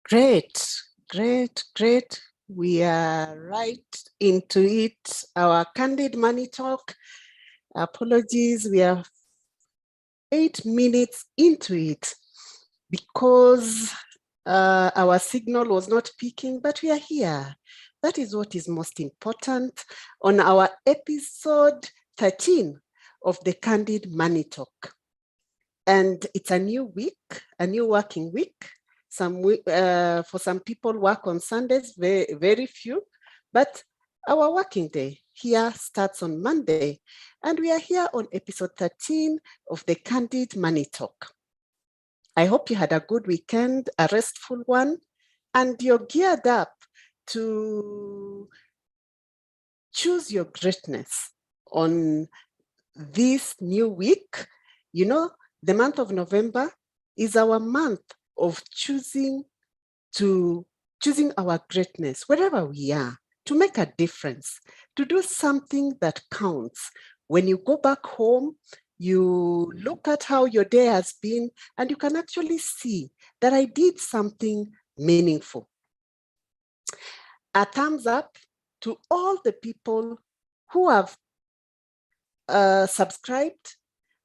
Great, great, great. We are right into it. Our Candid Money Talk. Apologies, we are 8 minutes into it because our signal was not peaking, but we are here. That is what is most important on our episode 13 of the Candid Money Talk. And it's a new week, a new working week. For some people work on Sundays, very, very few, but our working day here starts on Monday, and we are here on episode 13 of the Candid Money Talk. I hope you had a good weekend, a restful one, and you're geared up to choose your greatness on this new week. You know, the month of November is our month of choosing our greatness wherever we are, to make a difference, to do something that counts. When you go back home, you look at how your day has been, and you can actually see that I did something meaningful. A thumbs up to all the people who have subscribed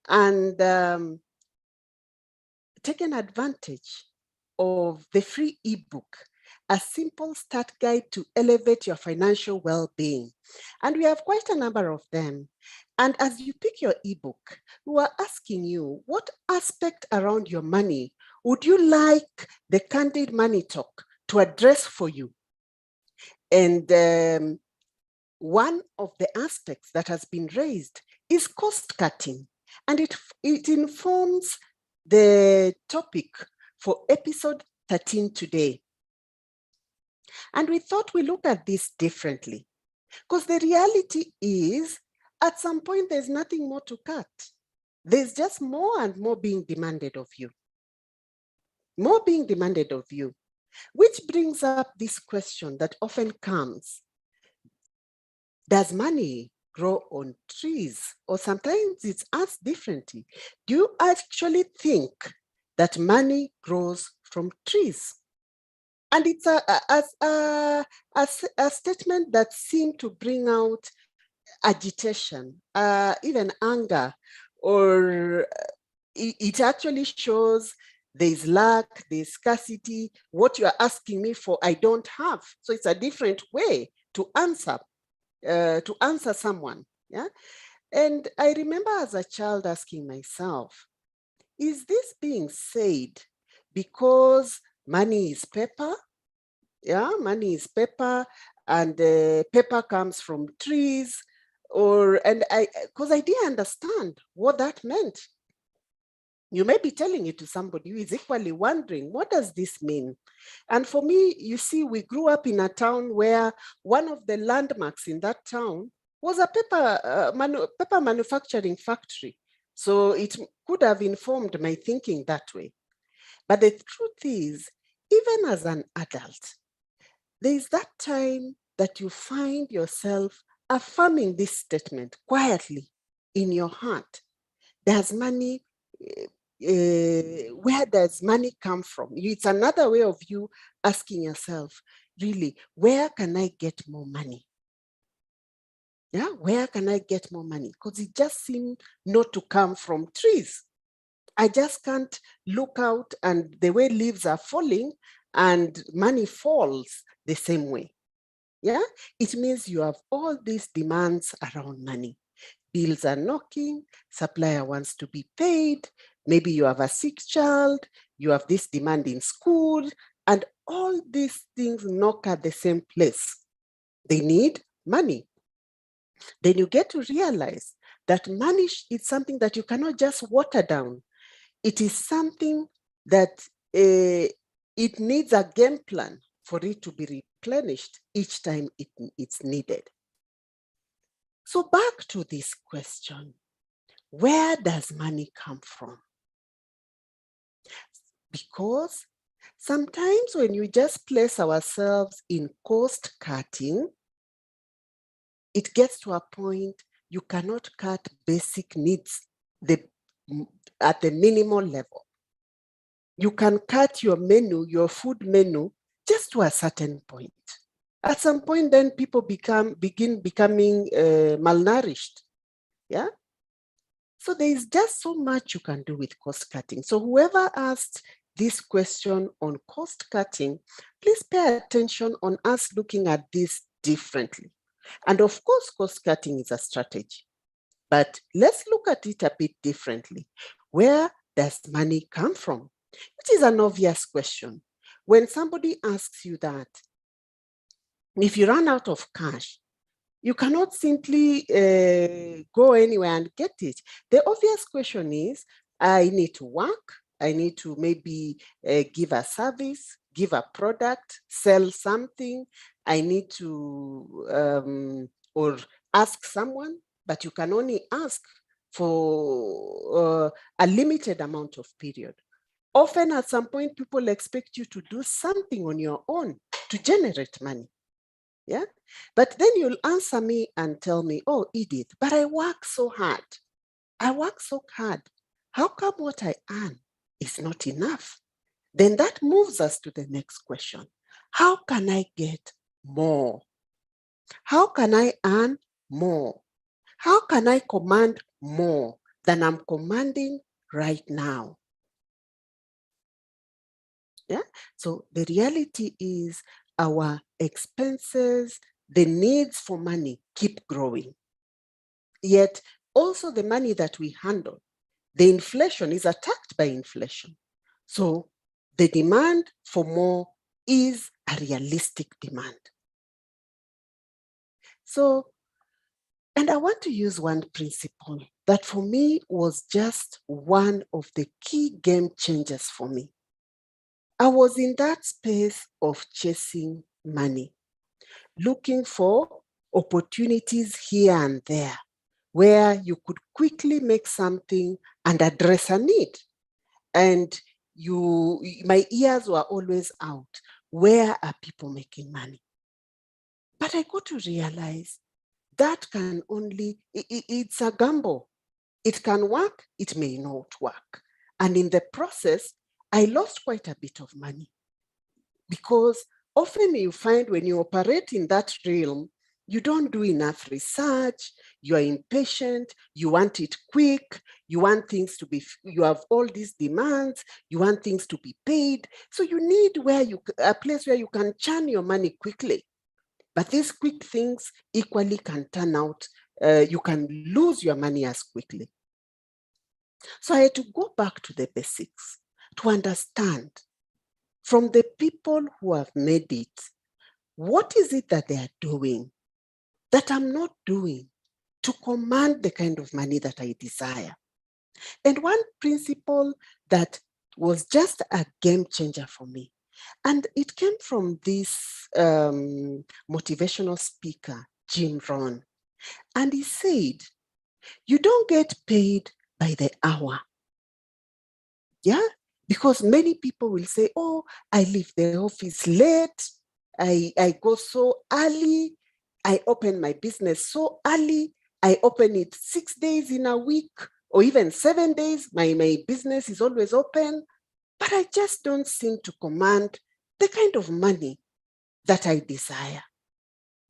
and taken advantage of the free ebook, A Simple Start Guide to Elevate Your Financial Well-Being. And we have quite a number of them. And as you pick your ebook, we are asking you, what aspect around your money would you like the Candid Money Talk to address for you? And one of the aspects that has been raised is cost cutting, and it informs the topic for episode 13 today. And we thought we look at this differently, because the reality is, at some point, there's nothing more to cut. There's just more and more being demanded of you. More being demanded of you, which brings up this question that often comes: does money grow on trees? Or sometimes it's asked differently. Do you actually think that money grows from trees? And it's a statement that seemed to bring out agitation, even anger, or it actually shows there's lack, there's scarcity. What you are asking me for, I don't have. So it's a different way to answer someone. Yeah. And I remember as a child asking myself, is this being said because money is paper? Yeah, money is paper, and paper comes from trees, because I didn't understand what that meant. You may be telling it to somebody who is equally wondering, what does this mean? And for me, you see, we grew up in a town where one of the landmarks in that town was a paper manufacturing factory. So it could have informed my thinking that way. But the truth is, even as an adult, there is that time that you find yourself affirming this statement quietly in your heart. Does money where does money come from? It's another way of you asking yourself, really, where can I get more money? Yeah, where can I get more money? Because it just seemed not to come from trees. I just can't look out and the way leaves are falling and money falls the same way. Yeah, it means you have all these demands around money. Bills are knocking, supplier wants to be paid, maybe you have a sick child, you have this demand in school, and all these things knock at the same place. They need money. Then you get to realize that money is something that you cannot just water down. It is something that it needs a game plan for it to be replenished each time it's needed. So back to this question, where does money come from? Because sometimes when you just place ourselves in cost cutting, it gets to a point you cannot cut basic needs at the minimal level. You can cut your menu, your food menu, just to a certain point. At some point, then people begin becoming malnourished. Yeah. So there is just so much you can do with cost cutting. So whoever asked this question on cost cutting, please pay attention on us looking at this differently. And of course, cost cutting is a strategy, but let's look at it a bit differently. Where does money come from? Which is an obvious question. When somebody asks you that, if you run out of cash, you cannot simply go anywhere and get it. The obvious question is, I need to work. I need to maybe give a service, give a product, sell something. I need to, or ask someone, but you can only ask for a limited amount of period. Often at some point, people expect you to do something on your own to generate money. Yeah. But then you'll answer me and tell me, oh, Edith, but I work so hard. I work so hard. How come what I earn is not enough? Then that moves us to the next question. How can I get more? How can I earn more? How can I command more than I'm commanding right now? Yeah. So the reality is our expenses, the needs for money keep growing. Yet also the money that we handle, the inflation is attacked by inflation. So the demand for more is a realistic demand. So, and I want to use one principle that for me was just one of the key game changers for me. I was in that space of chasing money, looking for opportunities here and there where you could quickly make something and address a need. And my ears were always out. Where are people making money? But I got to realize that can only, it's a gamble. It can work, it may not work. And in the process, I lost quite a bit of money because often you find when you operate in that realm, you don't do enough research, you are impatient, you want it quick, you want things to be, you have all these demands, you want things to be paid. So you need a place where you can churn your money quickly. But these quick things equally can turn out, you can lose your money as quickly. So I had to go back to the basics to understand from the people who have made it, what is it that they are doing that I'm not doing to command the kind of money that I desire? And one principle that was just a game changer for me, and it came from this motivational speaker, Jim Rohn. And he said, you don't get paid by the hour. Yeah, because many people will say, oh, I leave the office late, I go so early, I open my business so early, I open it 6 days in a week, or even 7 days, my business is always open, but I just don't seem to command the kind of money that I desire,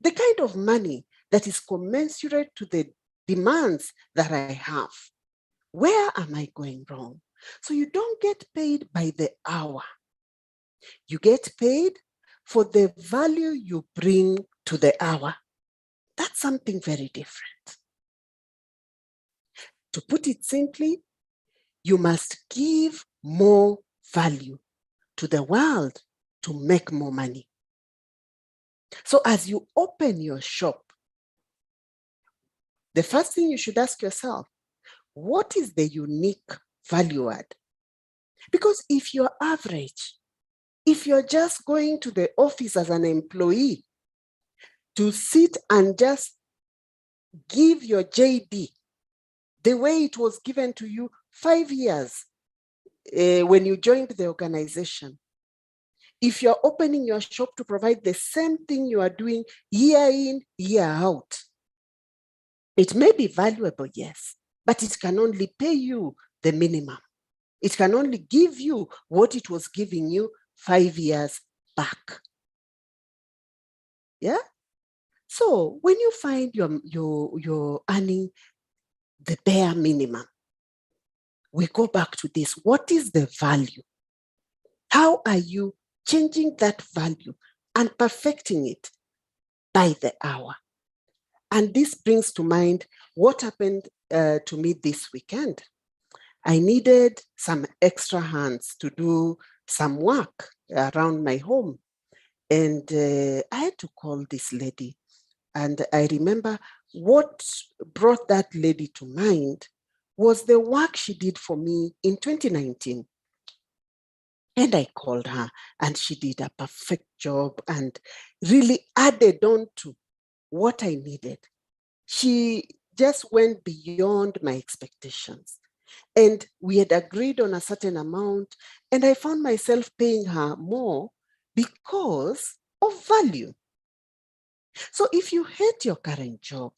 the kind of money that is commensurate to the demands that I have. Where am I going wrong? So you don't get paid by the hour. You get paid for the value you bring to the hour. That's something very different. To put it simply, you must give more value to the world to make more money. So as you open your shop, the first thing you should ask yourself, what is the unique value add? Because if you're average, if you're just going to the office as an employee to sit and just give your JD the way it was given to you 5 years when you joined the organization, if you're opening your shop to provide the same thing you are doing year in, year out, it may be valuable, yes, but it can only pay you the minimum. It can only give you what it was giving you 5 years back. Yeah. So when you find you're earning the bare minimum, we go back to this. What is the value? How are you changing that value and perfecting it by the hour? And this brings to mind what happened to me this weekend. I needed some extra hands to do some work around my home. And I had to call this lady. And I remember what brought that lady to mind was the work she did for me in 2019. And I called her, and she did a perfect job and really added on to what I needed. She just went beyond my expectations. And we had agreed on a certain amount, and I found myself paying her more because of value. So if you hate your current job,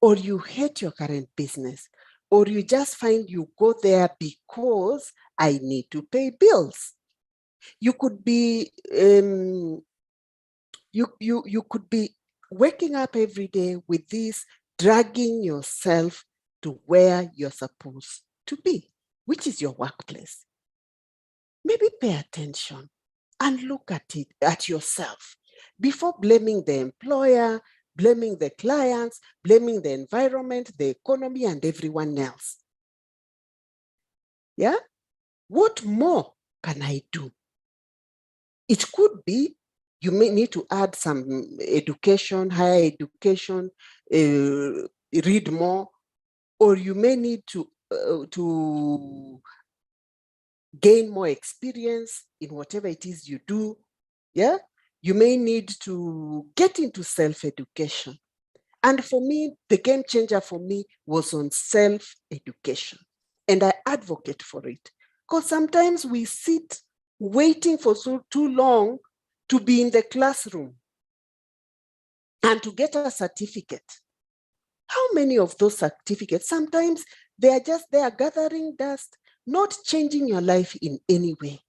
or you hate your current business, or you just find you go there because I need to pay bills, you could be you could be waking up every day with this, dragging yourself to where you're supposed to be, which is your workplace. Maybe pay attention and look at it, at yourself, before blaming the employer, blaming the clients, blaming the environment, the economy, and everyone else. Yeah? What more can I do? It could be you may need to add some education, higher education, read more, or you may need to gain more experience in whatever it is you do. Yeah, you may need to get into self-education. And for me, the game changer for me was on self-education. And I advocate for it. Because sometimes we sit waiting for too long to be in the classroom and to get a certificate. How many of those certificates, sometimes they are just there gathering dust, not changing your life in any way?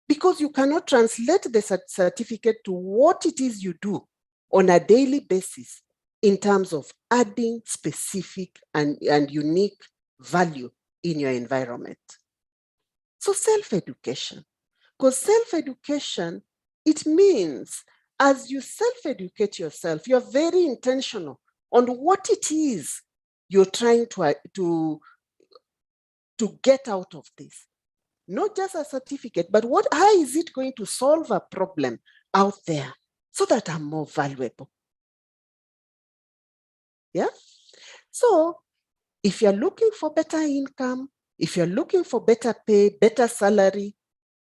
Because you cannot translate the certificate to what it is you do on a daily basis in terms of adding specific and unique value in your environment. So self-education, because self-education, it means as you self-educate yourself, you're very intentional on what it is you're trying to get out of this. Not just a certificate, but how is it going to solve a problem out there so that I'm more valuable? Yeah. So if you're looking for better income, if you're looking for better pay, better salary,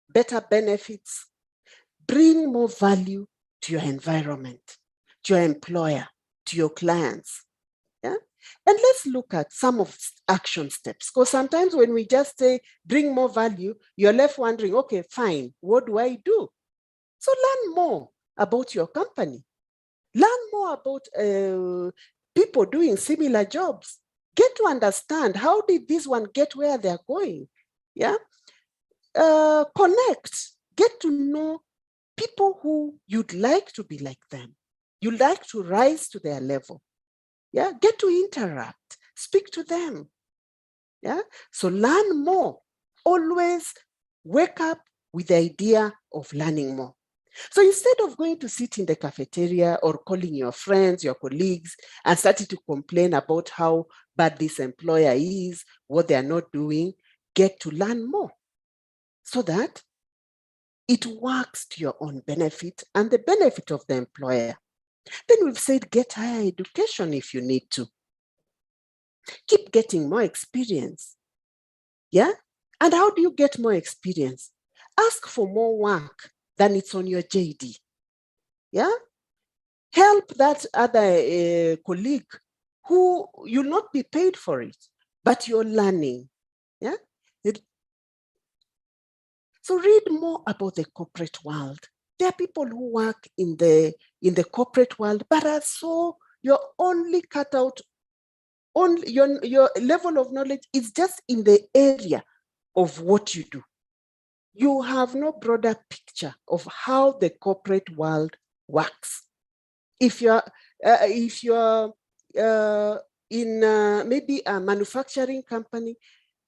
better benefits, bring more value to your environment, to your employer, to your clients. Yeah. And let's look at some of action steps, because sometimes when we just say bring more value, you're left wondering, okay, fine, what do I do? So learn more about your company. Learn more about people doing similar jobs. Get to understand, how did this one get where they're going? Yeah. Connect. Get to know people who you'd like to be like them. You'd like to rise to their level. Yeah. Get to interact. Speak to them. Yeah. So learn more. Always wake up with the idea of learning more. So instead of going to sit in the cafeteria or calling your friends, your colleagues, and starting to complain about how bad this employer is, what they are not doing, get to learn more so that it works to your own benefit and the benefit of the employer. Then we've said get higher education if you need to. Keep getting more experience. Yeah? And how do you get more experience? Ask for more work than it's on your JD. Yeah? Help that other colleague who you'll not be paid for it, but you're learning. Yeah. So read more about the corporate world. There are people who work in the corporate world, but are so you're only cut out. Only your level of knowledge is just in the area of what you do. You have no broader picture of how the corporate world works. If you're in maybe a manufacturing company,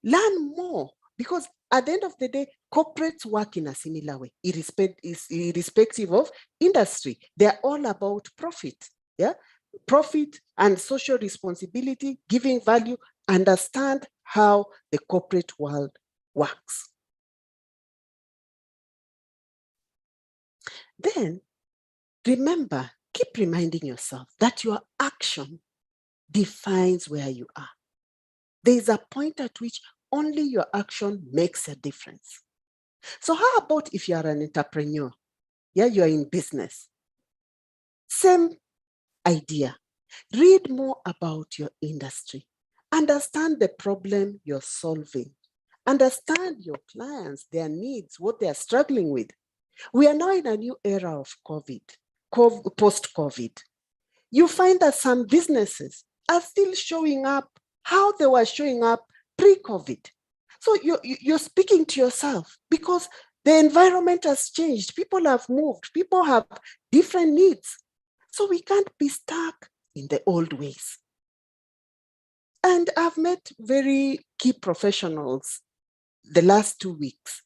learn more, because at the end of the day, corporates work in a similar way, irrespective of industry. They're all about profit, yeah? Profit and social responsibility, giving value. Understand how the corporate world works. Then remember, keep reminding yourself that your action defines where you are. There is a point at which only your action makes a difference. So how about if you are an entrepreneur? Yeah, you are in business. Same idea. Read more about your industry. Understand the problem you're solving. Understand your clients, their needs, what they are struggling with. We are now in a new era of post-COVID. You find that some businesses are still showing up how they were showing up pre-COVID. So you're speaking to yourself, because the environment has changed. People have moved. People have different needs. So we can't be stuck in the old ways. And I've met very key professionals the last 2 weeks.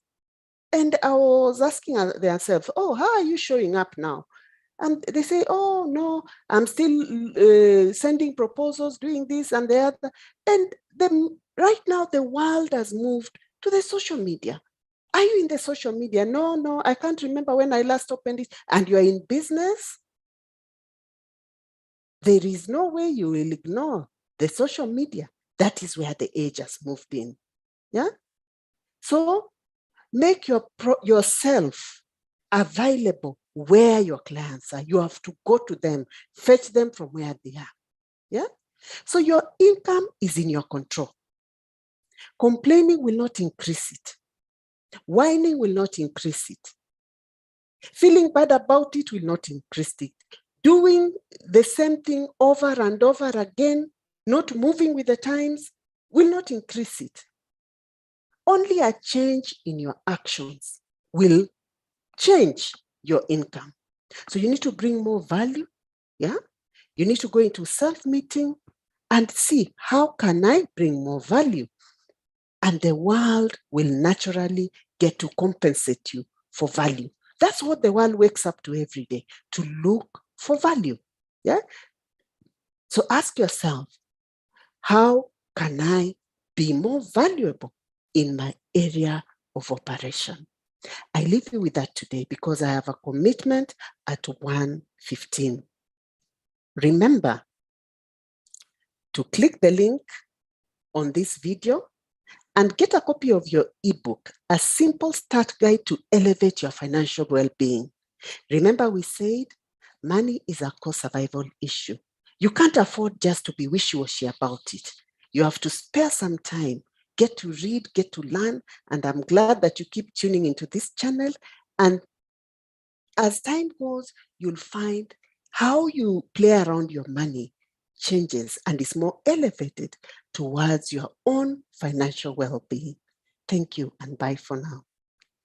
And I was asking themselves, oh, how are you showing up now? And they say, oh, no, I'm still sending proposals, doing this and the other. And right now, the world has moved to the social media. Are you in the social media? No, I can't remember when I last opened it. And you're in business? There is no way you will ignore the social media. That is where the age has moved in. Yeah? So make yourself available where your clients are. You have to go to them, fetch them from where they are. Yeah? So your income is in your control. Complaining will not increase it. Whining will not increase it. Feeling bad about it will not increase it. Doing the same thing over and over again, not moving with the times, will not increase it. Only a change in your actions will change your income. So you need to bring more value. Yeah. You need to go into self-meeting and see, how can I bring more value? And the world will naturally get to compensate you for value. That's what the world wakes up to every day, to look for value. Yeah. So ask yourself, how can I be more valuable in my area of operation? I leave you with that today because I have a commitment at 1:15. Remember to click the link on this video and get a copy of your ebook, A Simple Start Guide to Elevate Your Financial Well-Being. Remember, we said money is a core survival issue. You can't afford just to be wishy-washy about it. You have to spare some time, get to read, get to learn, and I'm glad that you keep tuning into this channel. And as time goes, you'll find how you play around your money changes and is more elevated towards your own financial well-being. Thank you and bye for now.